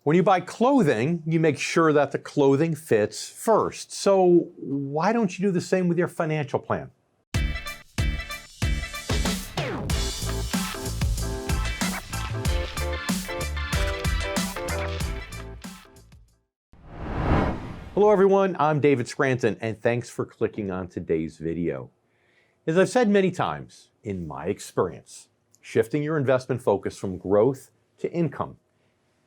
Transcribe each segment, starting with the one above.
When you buy clothing, you make sure that the clothing fits first. So why don't you do the same with your financial plan? Hello everyone, I'm David Scranton, and thanks for clicking on today's video. As I've said many times, in my experience, shifting your investment focus from growth to income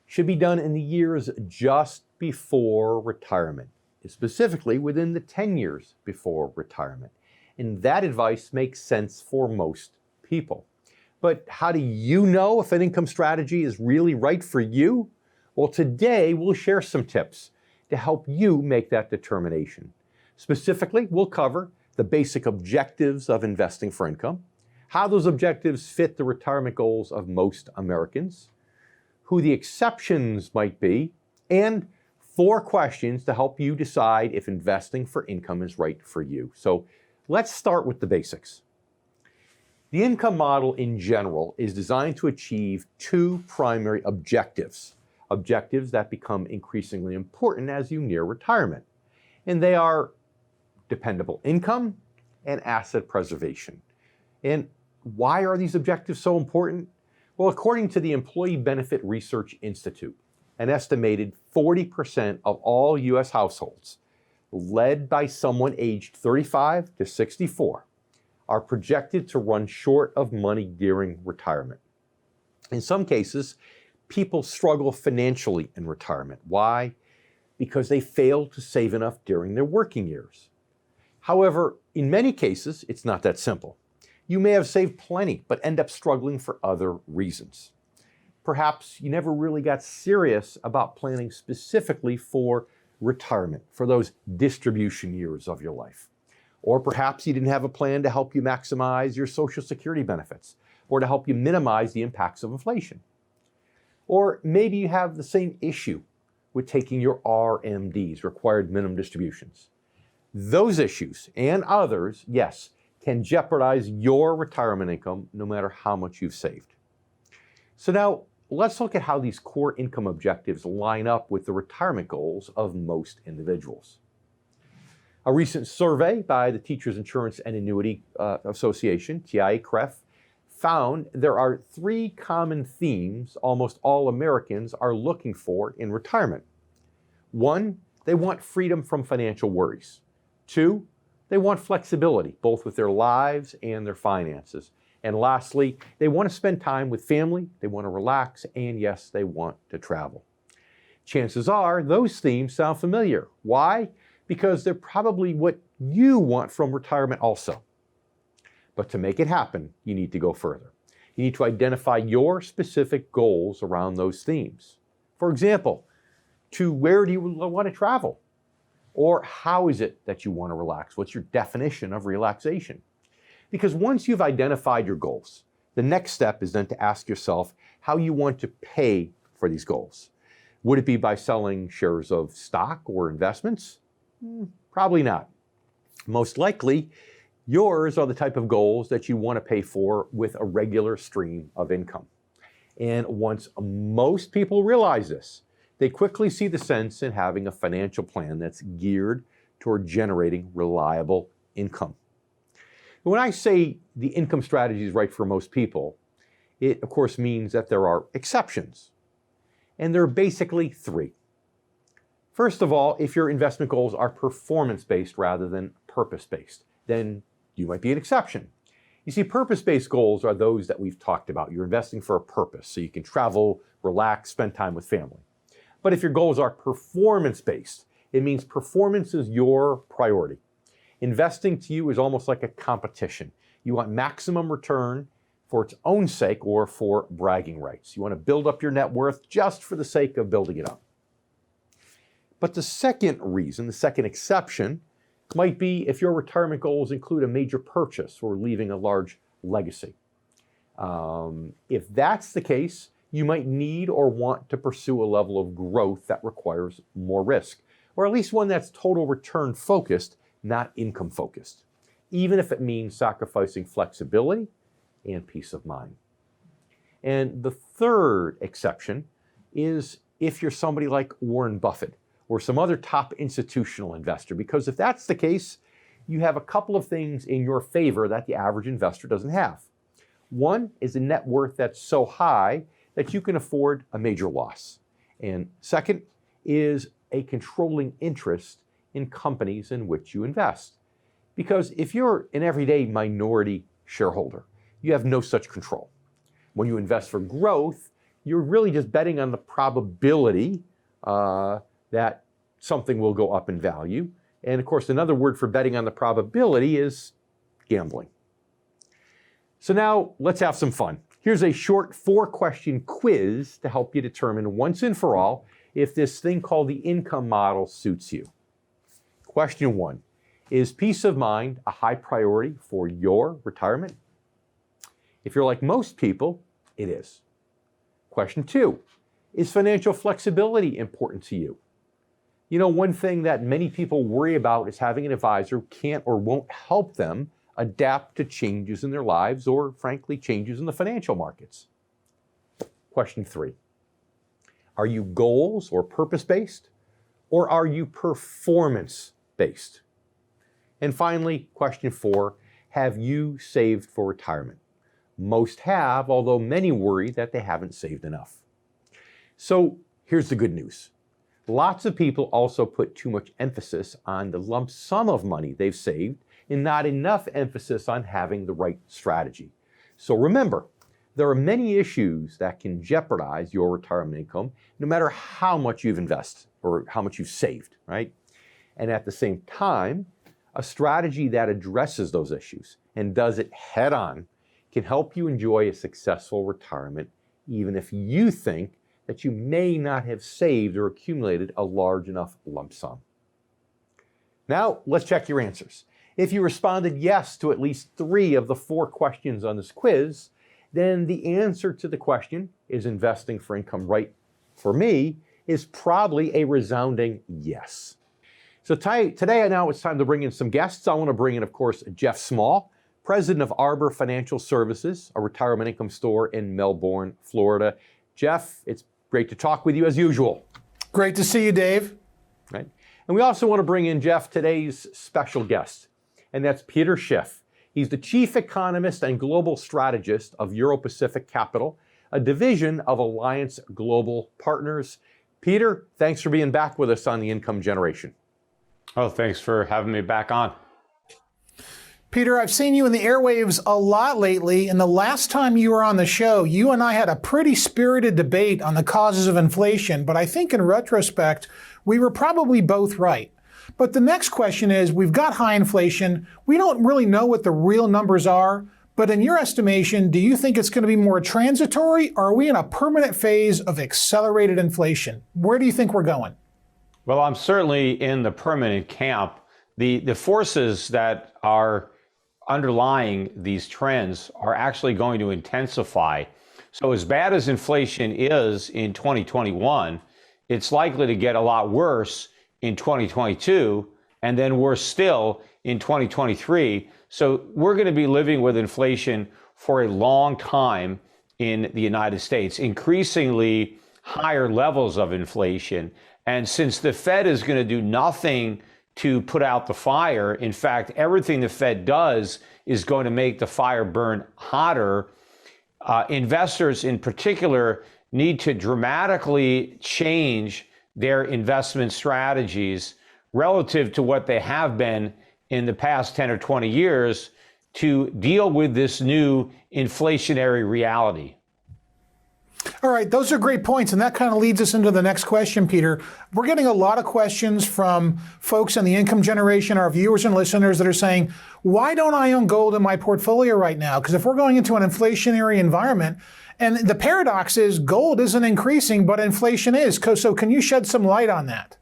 should be done in the years just before retirement, specifically within the 10 years before retirement. And that advice makes sense for most people. But how do you know if an income strategy is really right for you? Well, today we'll share some tips to help you make that determination. Specifically, we'll cover the basic objectives of investing for income, how those objectives fit the retirement goals of most Americans, who the exceptions might be, and 4 questions to help you decide if investing for income is right for you. So let's start with the basics. The income model in general is designed to achieve 2 primary objectives that become increasingly important as you near retirement. And they are dependable income and asset preservation. And why are these objectives so important? Well, according to the Employee Benefit Research Institute, an estimated 40% of all U.S. households, led by someone aged 35 to 64, are projected to run short of money during retirement. In some cases, people struggle financially in retirement. Why? Because they fail to save enough during their working years. However, in many cases, it's not that simple. You may have saved plenty, but end up struggling for other reasons. Perhaps you never really got serious about planning specifically for retirement, for those distribution years of your life. Or perhaps you didn't have a plan to help you maximize your Social Security benefits, or to help you minimize the impacts of inflation. Or maybe you have the same issue with taking your RMDs, required minimum distributions. Those issues and others, yes, can jeopardize your retirement income no matter how much you've saved. So now let's look at how these core income objectives line up with the retirement goals of most individuals. A recent survey by the Teachers Insurance and Annuity Association, TIAA-CREF, found there are 3 common themes almost all Americans are looking for in retirement. 1, they want freedom from financial worries. 2, they want flexibility, both with their lives and their finances. And lastly, they want to spend time with family, they want to relax, and yes, they want to travel. Chances are those themes sound familiar. Why? Because they're probably what you want from retirement also. But to make it happen, you need to go further. You need to identify your specific goals around those themes. For example, to where do you want to travel? Or how is it that you want to relax? What's your definition of relaxation? Because once you've identified your goals, the next step is then to ask yourself how you want to pay for these goals. Would it be by selling shares of stock or investments? Probably not. Most likely, yours are the type of goals that you want to pay for with a regular stream of income. And once most people realize this, they quickly see the sense in having a financial plan that's geared toward generating reliable income. When I say the income strategy is right for most people, it of course means that there are exceptions. And there are basically 3. First of all, if your investment goals are performance-based rather than purpose-based, then you might be an exception. You see, purpose-based goals are those that we've talked about. You're investing for a purpose, so you can travel, relax, spend time with family. But if your goals are performance-based, it means performance is your priority. Investing to you is almost like a competition. You want maximum return for its own sake or for bragging rights. You want to build up your net worth just for the sake of building it up. But the second reason, the second exception, might be if your retirement goals include a major purchase or leaving a large legacy. If that's the case, you might need or want to pursue a level of growth that requires more risk, or at least one that's total return focused, not income focused, even if it means sacrificing flexibility and peace of mind. And the third exception is if you're somebody like Warren Buffett or some other top institutional investor, because if that's the case, you have a couple of things in your favor that the average investor doesn't have. One is a net worth that's so high that you can afford a major loss. And second is a controlling interest in companies in which you invest. Because if you're an everyday minority shareholder, you have no such control. When you invest for growth, you're really just betting on the probability that something will go up in value. And of course, another word for betting on the probability is gambling. So now let's have some fun. Here's a short 4-question quiz to help you determine once and for all if this thing called the income model suits you. Question 1, is peace of mind a high priority for your retirement? If you're like most people, it is. Question 2, is financial flexibility important to you? You know, one thing that many people worry about is having an advisor who can't or won't help them adapt to changes in their lives or, frankly, changes in the financial markets. Question 3, are you goals or purpose-based, or are you performance-based? And finally, question 4, have you saved for retirement? Most have, although many worry that they haven't saved enough. So here's the good news. Lots of people also put too much emphasis on the lump sum of money they've saved and not enough emphasis on having the right strategy. So remember, there are many issues that can jeopardize your retirement income, no matter how much you've invested or how much you've saved, right? And at the same time, a strategy that addresses those issues and does it head on can help you enjoy a successful retirement, even if you think that you may not have saved or accumulated a large enough lump sum. Now, let's check your answers. If you responded yes to at least 3 of the 4 questions on this quiz, then the answer to the question, is investing for income right for me, is probably a resounding yes. So today, now it's time to bring in some guests. I want to bring in, of course, Jeff Small, president of Arbor Financial Services, a retirement income store in Melbourne, Florida. Jeff, it's great to talk with you as usual. Great to see you, Dave. Right. And we also want to bring in, Jeff, today's special guest, and that's Peter Schiff. He's the chief economist and global strategist of Euro-Pacific Capital, a division of Alliance Global Partners. Peter, thanks for being back with us on The Income Generation. Oh, thanks for having me back on. Peter, I've seen you in the airwaves a lot lately, and the last time you were on the show, you and I had a pretty spirited debate on the causes of inflation, but I think in retrospect, we were probably both right. But the next question is, we've got high inflation, we don't really know what the real numbers are, but in your estimation, do you think it's going to be more transitory, or are we in a permanent phase of accelerated inflation? Where do you think we're going? Well, I'm certainly in the permanent camp. The forces that are underlying these trends are actually going to intensify. So as bad as inflation is in 2021, it's likely to get a lot worse in 2022, and then worse still in 2023. So we're going to be living with inflation for a long time in the United States, increasingly higher levels of inflation. And since the Fed is going to do nothing to put out the fire, in fact, everything the Fed does is going to make the fire burn hotter. Investors in particular need to dramatically change their investment strategies relative to what they have been in the past 10 or 20 years to deal with this new inflationary reality. All right, those are great points, and that kind of leads us into the next question, Peter. We're getting a lot of questions from folks in the income generation, our viewers and listeners that are saying, why don't I own gold in my portfolio right now? Because if we're going into an inflationary environment, and the paradox is gold isn't increasing, but inflation is. So can you shed some light on that?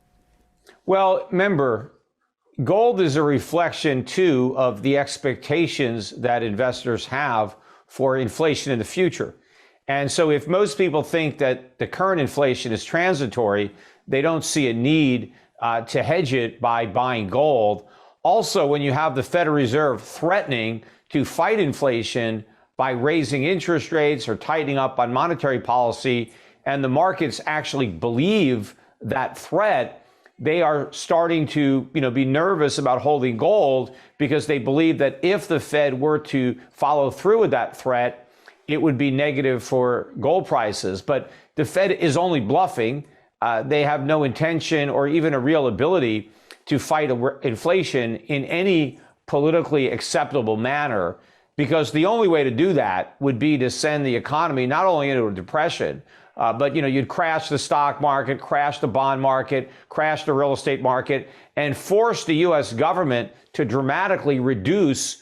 Well, remember, gold is a reflection, too, of the expectations that investors have for inflation in the future. And so if most people think that the current inflation is transitory, they don't see a need to hedge it by buying gold. Also, when you have the Federal Reserve threatening to fight inflation by raising interest rates or tightening up on monetary policy, and the markets actually believe that threat, they are starting to, be nervous about holding gold because they believe that if the Fed were to follow through with that threat, it would be negative for gold prices. But the Fed is only bluffing. They have no intention or even a real ability to fight inflation in any politically acceptable manner, because the only way to do that would be to send the economy not only into a depression, but you'd crash the stock market, crash the bond market, crash the real estate market, and force the U.S. government to dramatically reduce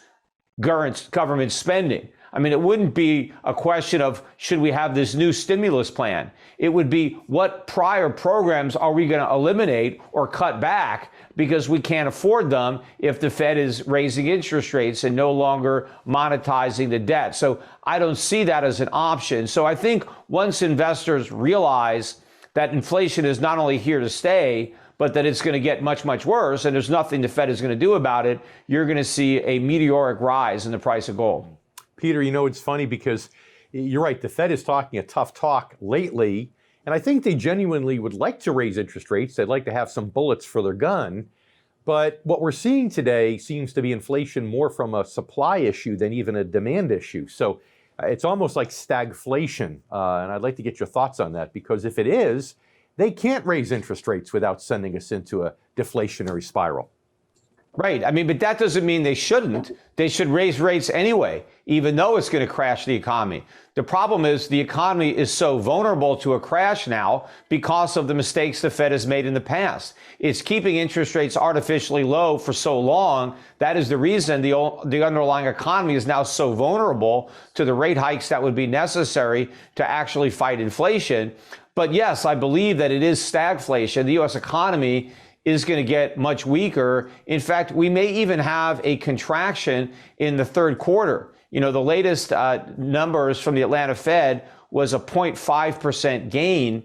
government spending. I mean, it wouldn't be a question of should we have this new stimulus plan. It would be what prior programs are we going to eliminate or cut back because we can't afford them if the Fed is raising interest rates and no longer monetizing the debt. So I don't see that as an option. So I think once investors realize that inflation is not only here to stay, but that it's going to get much, much worse, and there's nothing the Fed is going to do about it, you're going to see a meteoric rise in the price of gold. Peter, it's funny because you're right. The Fed is talking a tough talk lately, and I think they genuinely would like to raise interest rates. They'd like to have some bullets for their gun. But what we're seeing today seems to be inflation more from a supply issue than even a demand issue. So it's almost like stagflation. And I'd like to get your thoughts on that, because if it is, they can't raise interest rates without sending us into a deflationary spiral. Right. I mean, but that doesn't mean they shouldn't. They should raise rates anyway, even though it's going to crash the economy. The problem is the economy is so vulnerable to a crash now because of the mistakes the Fed has made in the past. It's keeping interest rates artificially low for so long. That is the reason the underlying economy is now so vulnerable to the rate hikes that would be necessary to actually fight inflation. But yes, I believe that it is stagflation. The U.S. economy is going to get much weaker. In fact, we may even have a contraction in the third quarter. The latest numbers from the Atlanta Fed was a 0.5% gain,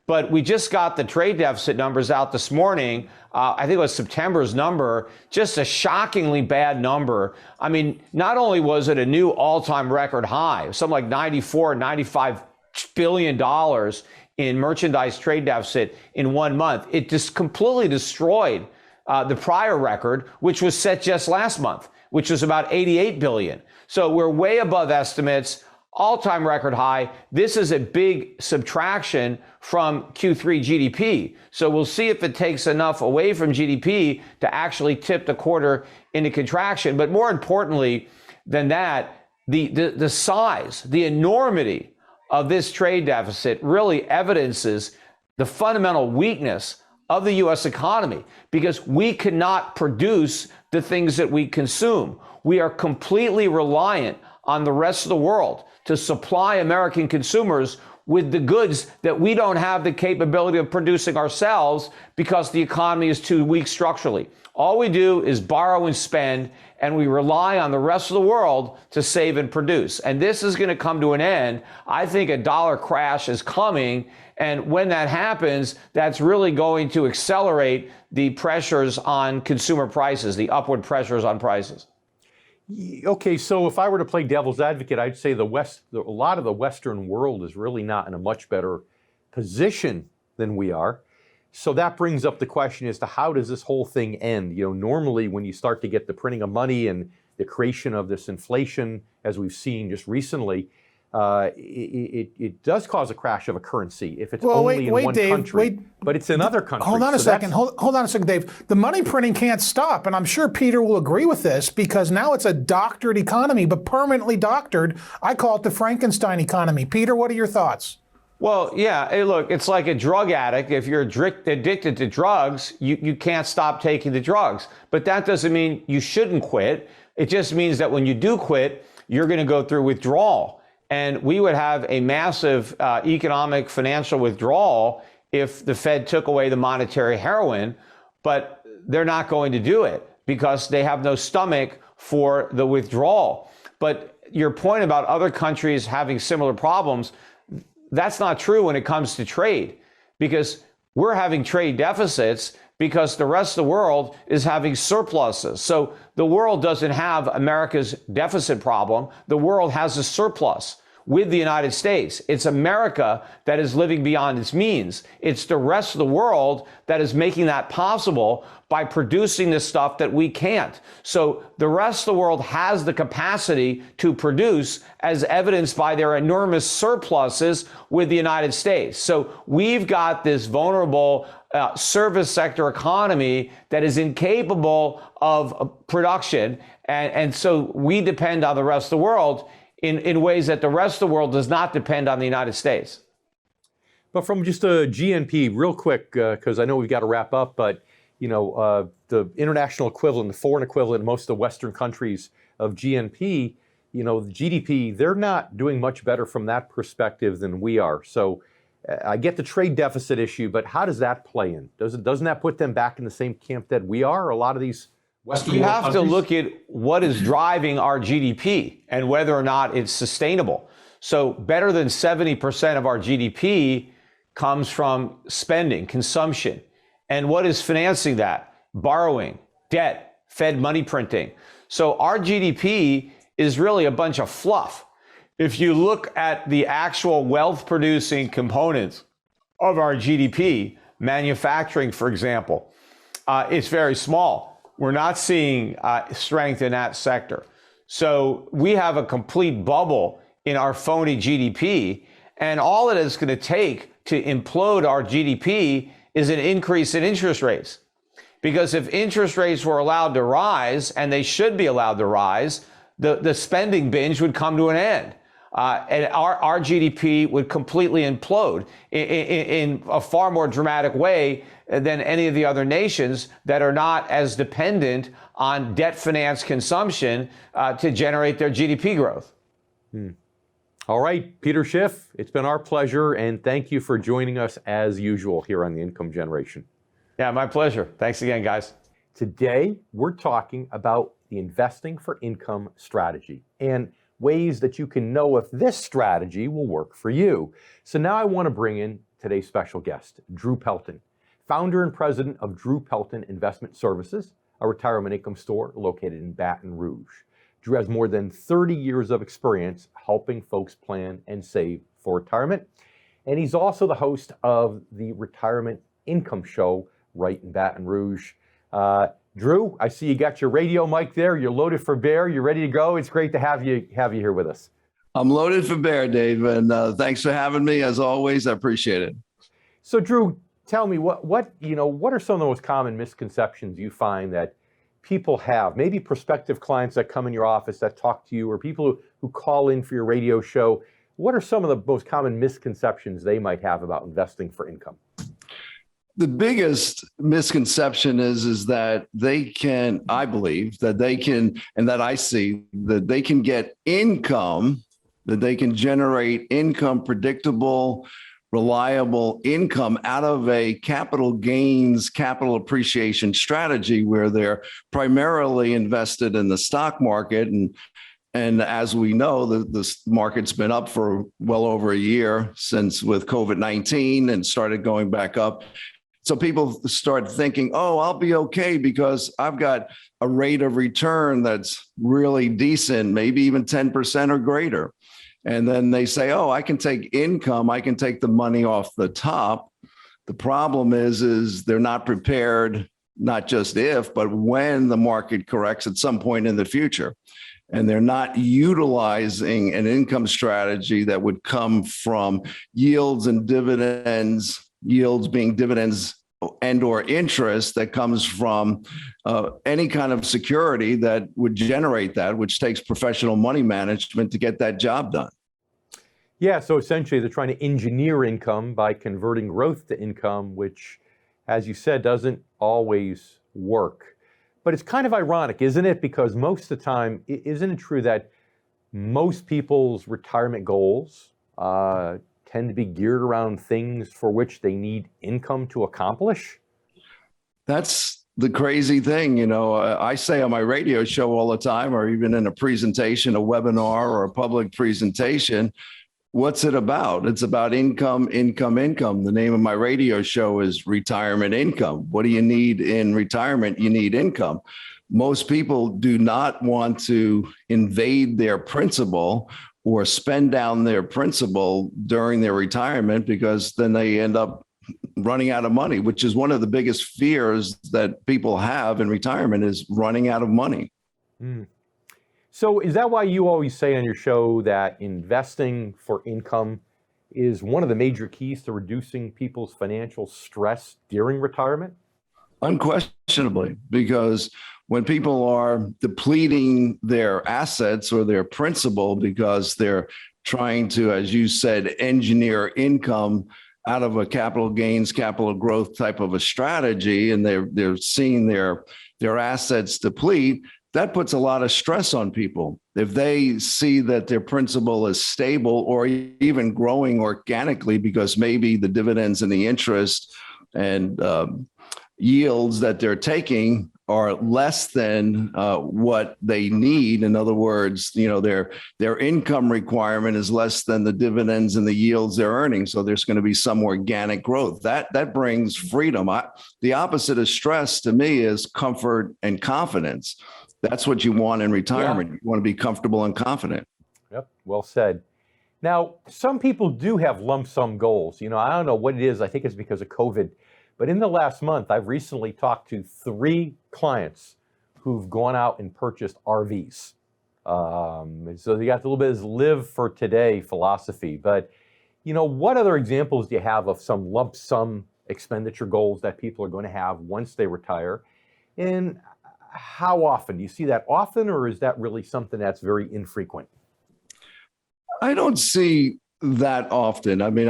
but we just got the trade deficit numbers out this morning. I think it was September's number, just a shockingly bad number. I mean, not only was it a new all-time record high, something like $95 billion in merchandise trade deficit in 1 month. It just completely destroyed the prior record, which was set just last month, which was about $88 billion. So we're way above estimates, all-time record high. This is a big subtraction from Q3 GDP. So we'll see if it takes enough away from GDP to actually tip the quarter into contraction. But more importantly than that, the size, the enormity of this trade deficit really evidences the fundamental weakness of the U.S. economy, because we cannot produce the things that we consume. We are completely reliant on the rest of the world to supply American consumers with the goods that we don't have the capability of producing ourselves because the economy is too weak structurally. All we do is borrow and spend, and we rely on the rest of the world to save and produce. And this is going to come to an end. I think a dollar crash is coming. And when that happens, that's really going to accelerate the pressures on consumer prices, the upward pressures on prices. Okay, so if I were to play devil's advocate, I'd say a lot of the Western world is really not in a much better position than we are. So that brings up the question as to how does this whole thing end? Normally when you start to get the printing of money and the creation of this inflation, as we've seen just recently, it does cause a crash of a currency if it's only in one country. But it's in other countries. Hold on a second. Hold on a second, Dave. The money printing can't stop, and I'm sure Peter will agree with this, because now it's a doctored economy, but permanently doctored. I call it the Frankenstein economy. Peter, what are your thoughts? Well, yeah, hey, look, it's like a drug addict. If you're addicted to drugs, you can't stop taking the drugs. But that doesn't mean you shouldn't quit. It just means that when you do quit, you're going to go through withdrawal. And we would have a massive economic financial withdrawal if the Fed took away the monetary heroin, but they're not going to do it because they have no stomach for the withdrawal. But your point about other countries having similar problems, that's not true when it comes to trade, because we're having trade deficits because the rest of the world is having surpluses. So the world doesn't have America's deficit problem. The world has a surplus. with the United States. It's America that is living beyond its means. It's the rest of the world that is making that possible by producing this stuff that we can't. So the rest of the world has the capacity to produce, as evidenced by their enormous surpluses with the United States. So we've got this vulnerable service sector economy that is incapable of production. And so we depend on the rest of the world in ways that the rest of the world does not depend on the United States. But from just a GNP, real quick, because I know we've got to wrap up, but the international equivalent, the foreign equivalent in most of the Western countries of GNP, the GDP, they're not doing much better from that perspective than we are. So I get the trade deficit issue, but how does that play in? Doesn't that put them back in the same camp that we are? A lot of these Western You world have countries? to look at what is driving our GDP and whether or not it's sustainable. So better than 70% of our GDP comes from spending, consumption. And what is financing that? Borrowing, debt, Fed money printing. So our GDP is really a bunch of fluff. If you look at the actual wealth producing components of our GDP, manufacturing, for example, it's very small. We're not seeing strength in that sector. So we have a complete bubble in our phony GDP, and all it is going to take to implode our GDP is an increase in interest rates. Because if interest rates were allowed to rise, and they should be allowed to rise, the spending binge would come to an end. And our GDP would completely implode in a far more dramatic way than any of the other nations that are not as dependent on debt-financed consumption to generate their GDP growth. All right, Peter Schiff, it's been our pleasure, and thank you for joining us as usual here on The Income Generation. Yeah, my pleasure. Thanks again, guys. Today, we're talking about the investing for income strategy and ways that you can know if this strategy will work for you. So now I want to bring in today's special guest, Drew Pelton, founder and president of Drew Pelton Investment Services, a retirement income store located in Baton Rouge. Drew has more than 30 years of experience helping folks plan and save for retirement. And he's also the host of the Retirement Income Show right in Baton Rouge. Drew, I see you got your radio mic there. You're loaded for bear. You're ready to go. It's great to have you here with us. I'm loaded for bear, Dave, and thanks for having me. As always, I appreciate it. So, Drew, tell me what are some of the most common misconceptions you find that people have? Maybe prospective clients that come in your office that talk to you, or people who call in for your radio show. What are some of the most common misconceptions they might have about investing for income? The biggest misconception is that they can, I believe, that they can, and that I see, that they can get income, that they can generate income, predictable, reliable income out of a capital gains, capital appreciation strategy where they're primarily invested in the stock market. And as we know, the market's been up for well over a year since with COVID-19 and started going back up. So people start thinking, oh, I'll be okay because I've got a rate of return that's really decent, maybe even 10% or greater. And then they say, oh, I can take income, I can take the money off the top. The problem is they're not prepared, not just if, but when the market corrects at some point in the future. And they're not utilizing an income strategy that would come from yields and dividends, yields being dividends and or interest that comes from any kind of security that would generate that, which takes professional money management to get that job done. Yeah, so essentially they're trying to engineer income by converting growth to income, which, as you said, doesn't always work. But it's kind of ironic, isn't it? Because most of the time, isn't it true that most people's retirement goals tend to be geared around things for which they need income to accomplish? That's the crazy thing. I say on my radio show all the time, or even in a presentation, a webinar or a public presentation, what's it about? It's about income, income, income. The name of my radio show is Retirement Income. What do you need in retirement? You need income. Most people do not want to invade their principal or spend down their principal during their retirement, because then they end up running out of money, which is one of the biggest fears that people have in retirement, is running out of money. Mm. So is that why you always say on your show that investing for income is one of the major keys to reducing people's financial stress during retirement? Unquestionably, because when people are depleting their assets or their principal because they're trying to, as you said, engineer income out of a capital gains, capital growth type of a strategy, and they're seeing their assets deplete, that puts a lot of stress on people. If they see that their principal is stable or even growing organically, because maybe the dividends and the interest and yields that they're taking are less than what they need. In other words, their income requirement is less than the dividends and the yields they're earning. So there's going to be some organic growth. That brings freedom. The opposite of stress to me is comfort and confidence. That's what you want in retirement. Yeah. You want to be comfortable and confident. Yep, well said. Now, some people do have lump sum goals. I don't know what it is. I think it's because of COVID. But in the last month, I've recently talked to 3 clients who've gone out and purchased RVs. So they got a little bit of this live for today philosophy. But, what other examples do you have of some lump sum expenditure goals that people are going to have once they retire? And how often? Do you see that often, or is that really something that's very infrequent? I don't see that often. I mean,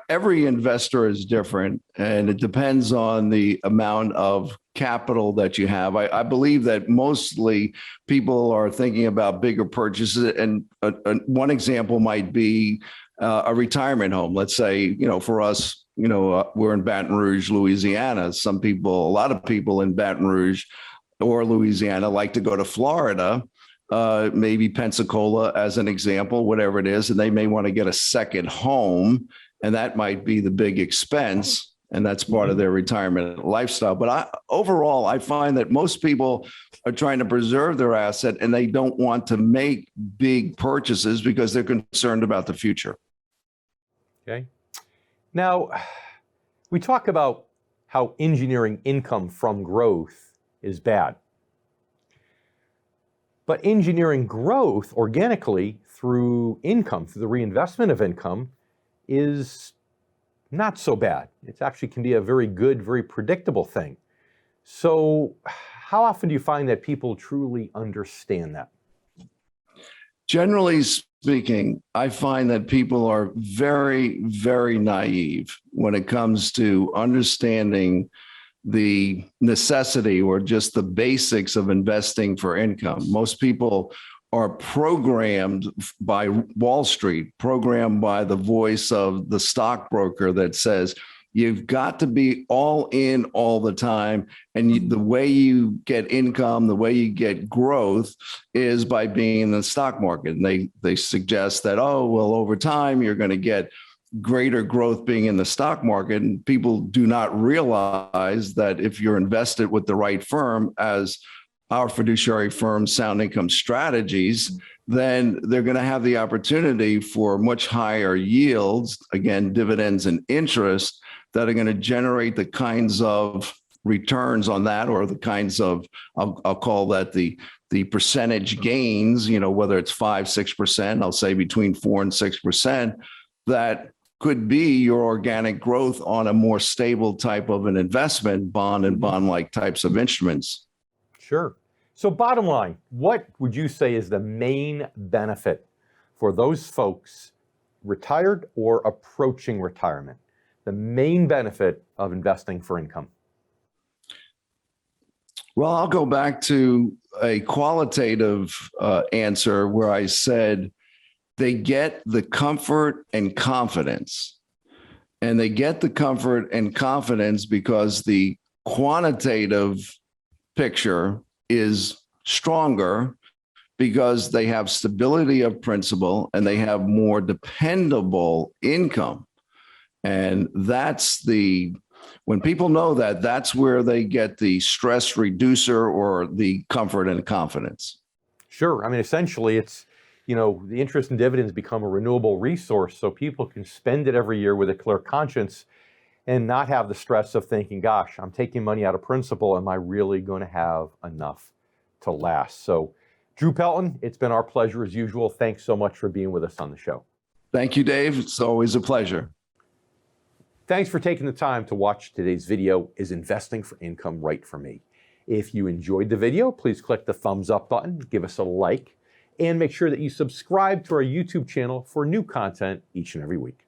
every investor is different, and it depends on the amount of capital that you have. I believe that mostly people are thinking about bigger purchases, and one example might be a retirement home. Let's say, for us, we're in Baton Rouge, Louisiana. A lot of people in Baton Rouge or Louisiana like to go to Florida, maybe Pensacola as an example, whatever it is, and they may want to get a second home, and that might be the big expense, and that's part of their retirement lifestyle. But overall, I find that most people are trying to preserve their asset, and they don't want to make big purchases because they're concerned about the future. Okay. Now, we talk about how engineering income from growth is bad. But engineering growth organically through income, through the reinvestment of income, is not so bad. It actually can be a very good, very predictable thing. So how often do you find that people truly understand that? Generally speaking, I find that people are very, very naive when it comes to understanding the necessity or just the basics of investing for income. Most people are programmed by Wall Street, programmed by the voice of the stockbroker that says, you've got to be all in all the time. And the way you get income, the way you get growth is by being in the stock market. And they suggest that, over time, you're going to get greater growth being in the stock market. And people do not realize that if you're invested with the right firm, as our fiduciary firm, Sound Income Strategies, then they're going to have the opportunity for much higher yields, again, dividends and interest, that are going to generate the kinds of returns on that, or the kinds of, I'll call that the percentage gains, whether it's 5-6%, I'll say between 4 and 6%, that could be your organic growth on a more stable type of an investment, bond and bond-like types of instruments. Sure. So bottom line, what would you say is the main benefit for those folks retired or approaching retirement? The main benefit of investing for income? Well, I'll go back to a qualitative answer where I said they get the comfort and confidence. And they get the comfort and confidence because the quantitative picture is stronger, because they have stability of principal and they have more dependable income. And when people know that, that's where they get the stress reducer or the comfort and confidence. Sure. I mean, essentially, it's, the interest and dividends become a renewable resource so people can spend it every year with a clear conscience and not have the stress of thinking, gosh, I'm taking money out of principal. Am I really going to have enough to last? So, Drew Pelton, it's been our pleasure as usual. Thanks so much for being with us on the show. Thank you, Dave. It's always a pleasure. Thanks for taking the time to watch today's video. Is investing for income right for me? If you enjoyed the video, please click the thumbs up button, give us a like, and make sure that you subscribe to our YouTube channel for new content each and every week.